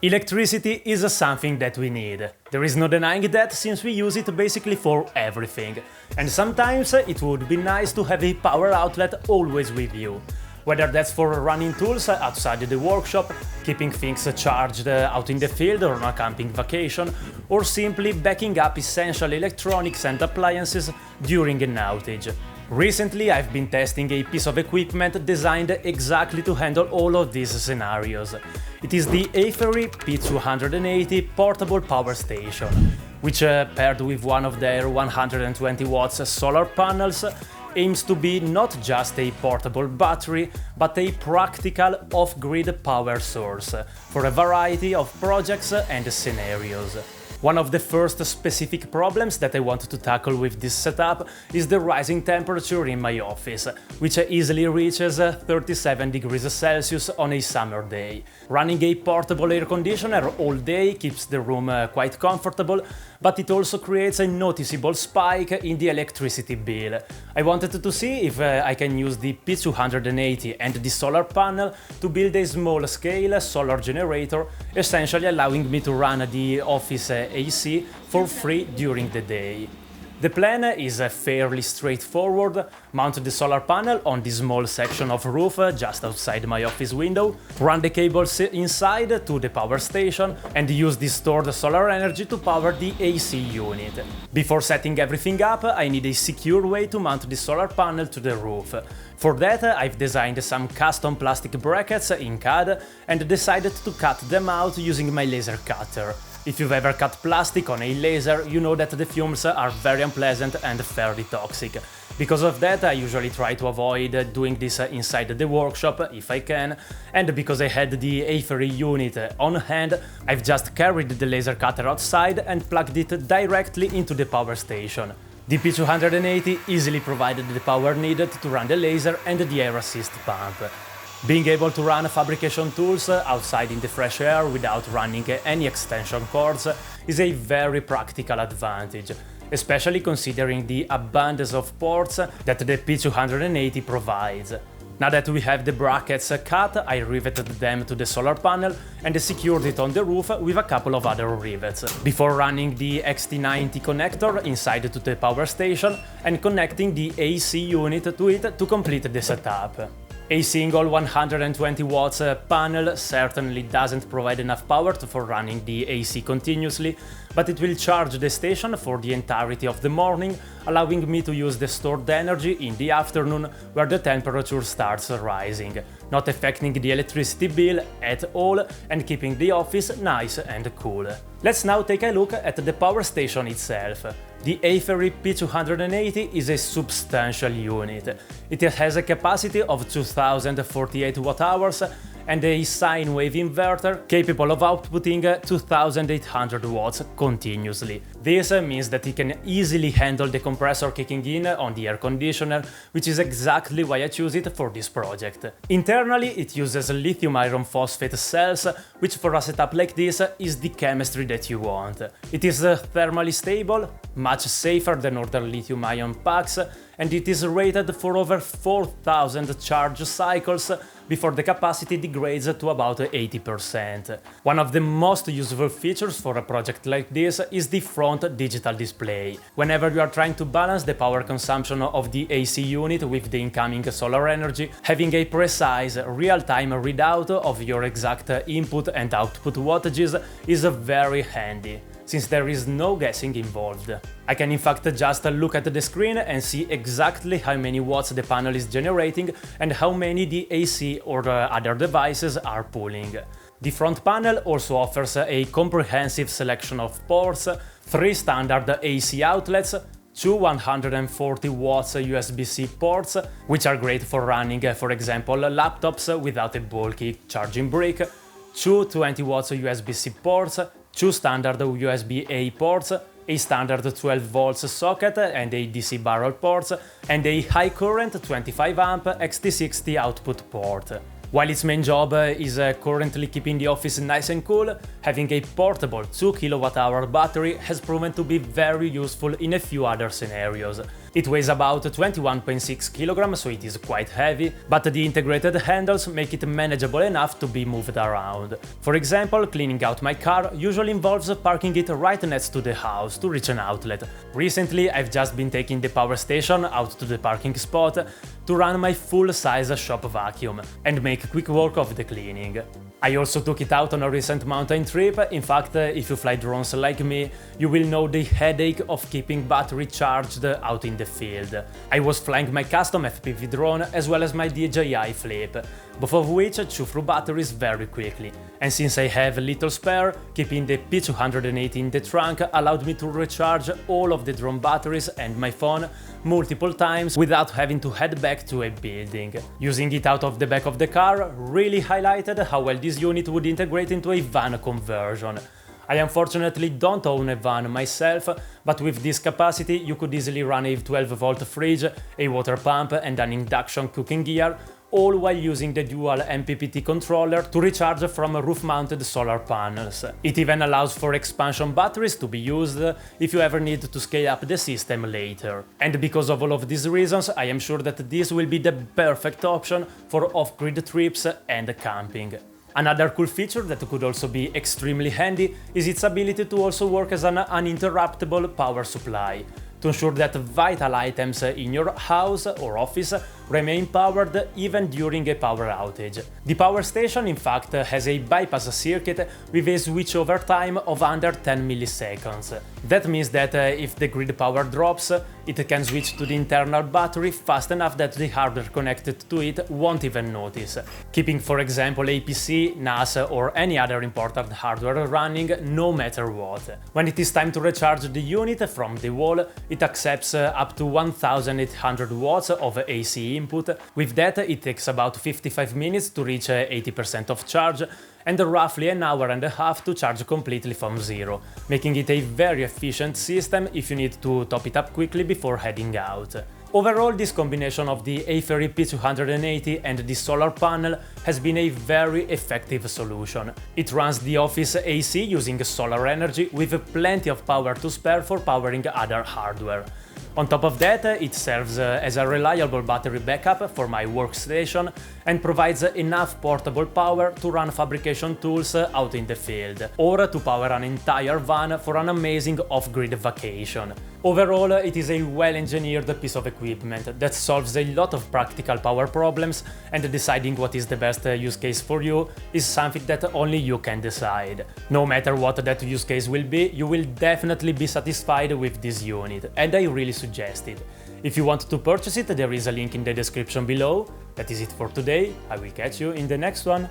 Electricity is something that we need. There is no denying that, since we use it basically for everything. And sometimes it would be nice to have a power outlet always with you. Whether that's for running tools outside the workshop, keeping things charged out in the field or on a camping vacation, or simply backing up essential electronics and appliances during an outage. Recently I've been testing a piece of equipment designed exactly to handle all of these scenarios. It is the AFERY P280 portable power station, which paired with one of their 120 watts solar panels aims to be not just a portable battery, but a practical off-grid power source for a variety of projects and scenarios. One of the first specific problems that I want to tackle with this setup is the rising temperature in my office, which easily reaches 37 degrees Celsius on a summer day. Running a portable air conditioner all day keeps the room quite comfortable, but it also creates a noticeable spike in the electricity bill. I wanted to see if I can use the P280 and the solar panel to build a small-scale solar generator, essentially allowing me to run the office AC for free during the day. The plan is fairly straightforward: mount the solar panel on this small section of roof just outside my office window, run the cables inside to the power station, and use the stored solar energy to power the AC unit. Before setting everything up, I need a secure way to mount the solar panel to the roof. For that, I've designed some custom plastic brackets in CAD and decided to cut them out using my laser cutter. If you've ever cut plastic on a laser, you know that the fumes are very unpleasant and fairly toxic. Because of that, I usually try to avoid doing this inside the workshop if I can, and because I had the AFERY unit on hand, I've just carried the laser cutter outside and plugged it directly into the power station. The P280 easily provided the power needed to run the laser and the air assist pump. Being able to run fabrication tools outside in the fresh air without running any extension cords is a very practical advantage, especially considering the abundance of ports that the P280 provides. Now that we have the brackets cut, I riveted them to the solar panel and secured it on the roof with a couple of other rivets, before running the XT90 connector inside to the power station and connecting the AC unit to it to complete the setup. A single 120 watts panel certainly doesn't provide enough power for running the AC continuously, but it will charge the station for the entirety of the morning, allowing me to use the stored energy in the afternoon where the temperature starts rising, not affecting the electricity bill at all and keeping the office nice and cool. Let's now take a look at the power station itself. The AFERY P280 is a substantial unit. It has a capacity of 2048 watt-hours and a sine wave inverter capable of outputting 2800 watts continuously. This means that it can easily handle the compressor kicking in on the air conditioner, which is exactly why I choose it for this project. Internally, it uses lithium iron phosphate cells, which for a setup like this is the chemistry that you want. It is thermally stable, much safer than other lithium-ion packs, and it is rated for over 4000 charge cycles before the capacity degrades to about 80%. One of the most useful features for a project like this is the front digital display. Whenever you are trying to balance the power consumption of the AC unit with the incoming solar energy, having a precise, real-time readout of your exact input and output wattages is very handy, since there is no guessing involved. I can in fact just look at the screen and see exactly how many watts the panel is generating and how many the AC or other devices are pulling. The front panel also offers a comprehensive selection of ports, 3 standard AC outlets, 2 140 watts USB-C ports, which are great for running, for example, laptops without a bulky charging brick, 2 20 watts USB-C ports, 2 standard USB-A ports, a standard 12 volts socket and a DC barrel ports, and a high current 25 amp XT60 output port. While its main job is currently keeping the office nice and cool, having a portable 2 kWh battery has proven to be very useful in a few other scenarios. It weighs about 21.6 kg, so it is quite heavy, but the integrated handles make it manageable enough to be moved around. For example, cleaning out my car usually involves parking it right next to the house to reach an outlet. Recently, I've just been taking the power station out to the parking spot to run my full-size shop vacuum and make quick work of the cleaning. I also took it out on a recent mountain trip. In fact, if you fly drones like me, you will know the headache of keeping battery charged out in the field. I was flying my custom FPV drone as well as my DJI Flip, both of which chew through batteries very quickly. And since I have little spare, keeping the P280 in the trunk allowed me to recharge all of the drone batteries and my phone multiple times without having to head back to a building. Using it out of the back of the car really highlighted how well this unit would integrate into a van conversion. I unfortunately don't own a van myself, but with this capacity you could easily run a 12-volt fridge, a water pump and an induction cooking gear, all while using the dual MPPT controller to recharge from roof-mounted solar panels. It even allows for expansion batteries to be used if you ever need to scale up the system later. And because of all of these reasons, I am sure that this will be the perfect option for off-grid trips and camping. Another cool feature that could also be extremely handy is its ability to also work as an uninterruptible power supply, to ensure that vital items in your house or office remain powered even during a power outage. The power station in fact has a bypass circuit with a switchover time of under 10 milliseconds. That means that if the grid power drops, it can switch to the internal battery fast enough that the hardware connected to it won't even notice, keeping for example a PC, NAS or any other important hardware running no matter what. When it is time to recharge the unit from the wall, it accepts up to 1800 watts of AC input. With that, it takes about 55 minutes to reach 80% of charge and roughly an hour and a half to charge completely from zero, making it a very efficient system if you need to top it up quickly before heading out. Overall, this combination of the AFERY P280 and the solar panel has been a very effective solution. It runs the office AC using solar energy with plenty of power to spare for powering other hardware. On top of that, it serves as a reliable battery backup for my workstation and provides enough portable power to run fabrication tools out in the field, or to power an entire van for an amazing off-grid vacation. Overall, it is a well-engineered piece of equipment that solves a lot of practical power problems, and deciding what is the best use case for you is something that only you can decide. No matter what that use case will be, you will definitely be satisfied with this unit, and I really suggest it. If you want to purchase it, there is a link in the description below. That is it for today. I will catch you in the next one.